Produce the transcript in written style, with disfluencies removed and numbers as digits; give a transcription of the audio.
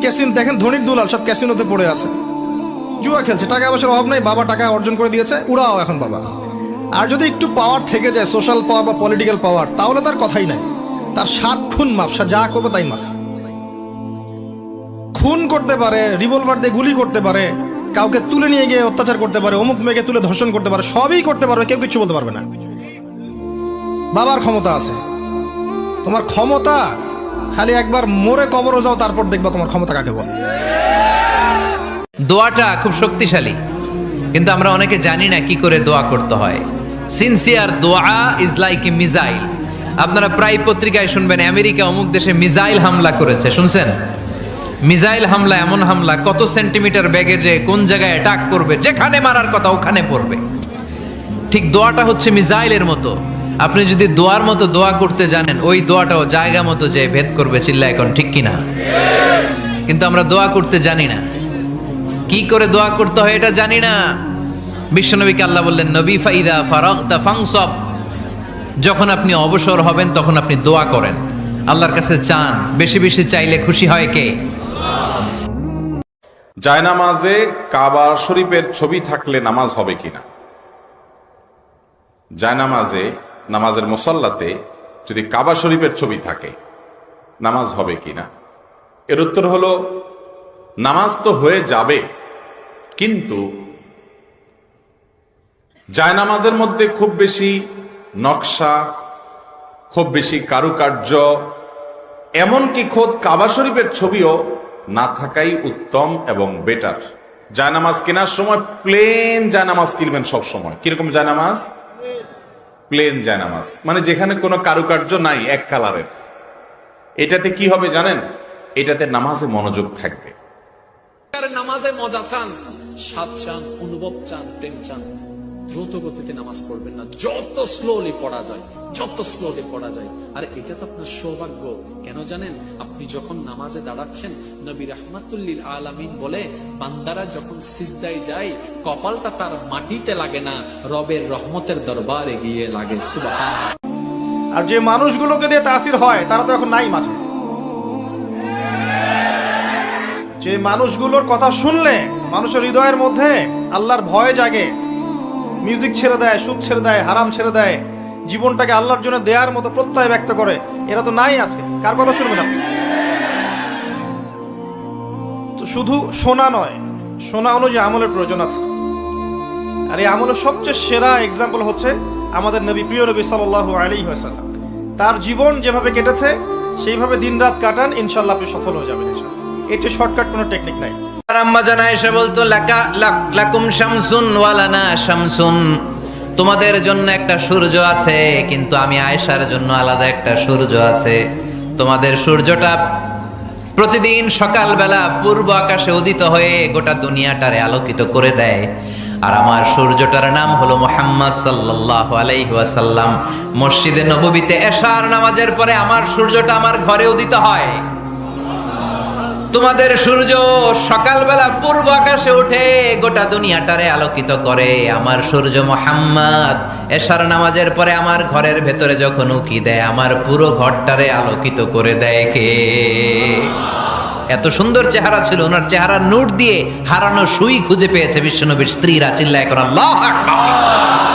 Casino দেখেন, ধনির দুলাল সব ক্যাসিনোতে পড়ে আছে, জুয়া খেলছে, টাকা পয়সার অভাব নাই, বাবা টাকা অর্জন করে দিয়েছে, উড়াও এখন বাবা। আর যদি একটু পাওয়ার থেকে যায়, সোশ্যাল পাওয়ার বা পলিটিক্যাল পাওয়ার, তাহলে তার কথাই নাই, তার 7 খুন মাফ, সে যা করবে তাই মাফ। খুন করতে পারে, রিভলভার দিয়ে গুলি করতে পারে, কাউকে তুলে নিয়ে গিয়ে অত্যাচার করতে পারে, অমুক মেয়েকে তুলে ধর্ষণ করতে পারে, সবই করতে পারবে, কেউ কিছু বলতে পারবে না। বাবার ক্ষমতা আছে। তোমার ক্ষমতা খালি একবার মরে কবরও যাও, তারপর দেখবা তোমার ক্ষমতা কাকে বলে। দোয়াটা খুব শক্তিশালী, কিন্তু আমরা অনেকে জানি না কি করে দোয়া করতে হয়। সিনসিয়ার দোয়া ইজ লাইক এ মিসাইল। আপনারা প্রায় পত্রিকায় শুনবেন আমেরিকা অমুক দেশে মিসাইল হামলা করেছে, শুনছেন? মিসাইল হামলা এমন হামলা, কত সেন্টিমিটার বেগে যে কোন জায়গায় অ্যাটাক করবে, যেখানে মারার কথা ওখানে পড়বে। ঠিক দোয়াটা হচ্ছে মিসাইলের মতো। আপনি যদি দোয়ার মতো দোয়া করতে জানেন, ওই দোয়াটাও জায়গা মতো যে ভেদ করবে। চিল্লা এখন ঠিক কিনা? কিন্তু আমরা দোয়া করতে জানি না, কি করে দোয়া করতে হয় এটা জানি না। বিশ্বনবীকে আল্লাহ বললেন, নবী ফাইদা ফারাগতা ফানসব, যখন আপনি অবসর হবেন তখন আপনি দোয়া করেন, আল্লাহর কাছে চান। বেশি বেশি চাইলে খুশি হয় কে? জায়নামাজে কাবা শরীফের ছবি থাকলে নামাজ হবে কিনা? জায়নামাজে, নামাজের মুসল্লাতে যদি কাবা শরীফের ছবি থাকে, নামাজ হবে কিনা? এর উত্তর হলো, নামাজ তো হয়ে যাবে, কিন্তু জায়নামাজের মধ্যে খুব বেশি নকশা, খুব বেশি কারুকার্য, এমনকি খোদ কাবা শরীফের ছবিও না থাকাই উত্তম এবং বেটার। জায়নামাজ কেনার সময় প্লেন জায়নামাজ কিনবেন সব সময়। কিরকম জায়নামাজ? প্লেন জায়নামাজ, মানে যেখানে কোনো কারুকার্য নাই, এক কালারের। এটাতে কি হবে জানেন? এটাতে নামাজে মনোযোগ থাকবে। নামাজে মজা চান, স্বাদ চান, অনুভব চান, প্রেম চান, দ্রুত গতিতে নামাজ পড়বেন না, যত স্লোলি পড়া যায়, যত স্লোলি পড়া যায়। আর এটা তো আপনার সৌভাগ্য। কেন জানেন? আপনি যখন নামাজে দাঁড়াচ্ছেন, নবী রাহমাতুল লিল আলামিন বলে, বান্দারা যখন সিজদায় যায়, কপালটা তার মাটিতে লাগে না, রবের রহমতের দরবারে গিয়ে লাগে। সুবহানাল্লাহ। আর যে মানুষগুলোকে দিয়ে তাসির হয়, তারা তো এখন নাই মাঠে। যে মানুষগুলোর কথা শুনলে মানুষের হৃদয়ের মধ্যে আল্লাহর ভয় জাগে, মিউজিক ছেড়ে দেয়, সুদ ছেড়ে দেয়, হারাম ছেড়ে দেয়, জীবনটাকে আল্লাহর জন্য দেওয়ার মতো প্রত্যয় ব্যক্ত করে, এরা তো নাই আজকে। কার কথা শুনবেন আপনি? তো শুধু শোনা নয়, শোনা অনুযায়ী আমলের প্রয়োজন আছে। আর এই আমলের সবচেয়ে সেরা এক্সাম্পল হচ্ছে আমাদের নবী, প্রিয় নবী সাল্লাল্লাহু আলাইহি ওয়াসাল্লাম। তার জীবন যেভাবে কেটেছে সেইভাবে দিনরাত কাটান, ইনশাআল্লাহ আপনি সফল হয়ে যাবেন ইনশাআল্লাহ। এতে শর্টকাট কোনো টেকনিক নাই। আম্মা জানা এসে বলতো, লাকুম শামসুন ওয়ালানা শামসুন, তোমাদের জন্য একটা সূর্য আছে, কিন্তু আমি আয়েশার জন্য আলাদা একটা সূর্য আছে। তোমাদের সূর্যটা প্রতিদিন সকালবেলা পূর্ব আকাশে উদিত হয়ে গোটা দুনিয়াটারে আলোকিত করে দেয়, আর আমার সূর্যটার নাম হলো মুহাম্মদ সাল্লাল্লাহু আলাইহি ওয়াসাল্লাম। মসজিদে নববীতে এশার নামাজের পরে আমার সূর্যটা আমার ঘরে উদিত হয়। তোমাদের সূর্য সকালবেলা পূর্ব আকাশে উঠে গোটা দুনিয়াটারে আলোকিত করে, আমার সূর্য মুহাম্মদ এশার নামাজের পরে আমার ঘরের ভেতরে যখন উকি দেয়, আমার পুরো ঘরটারে আলোকিত করে দেয় কে? এত সুন্দর চেহারা ছিল ওনার, চেহারার নূর দিয়ে হারানো সুই খুঁজে পেয়েছে বিশ্বনবীর স্ত্রীরা। চিল্লায় করে আল্লাহু আকবার।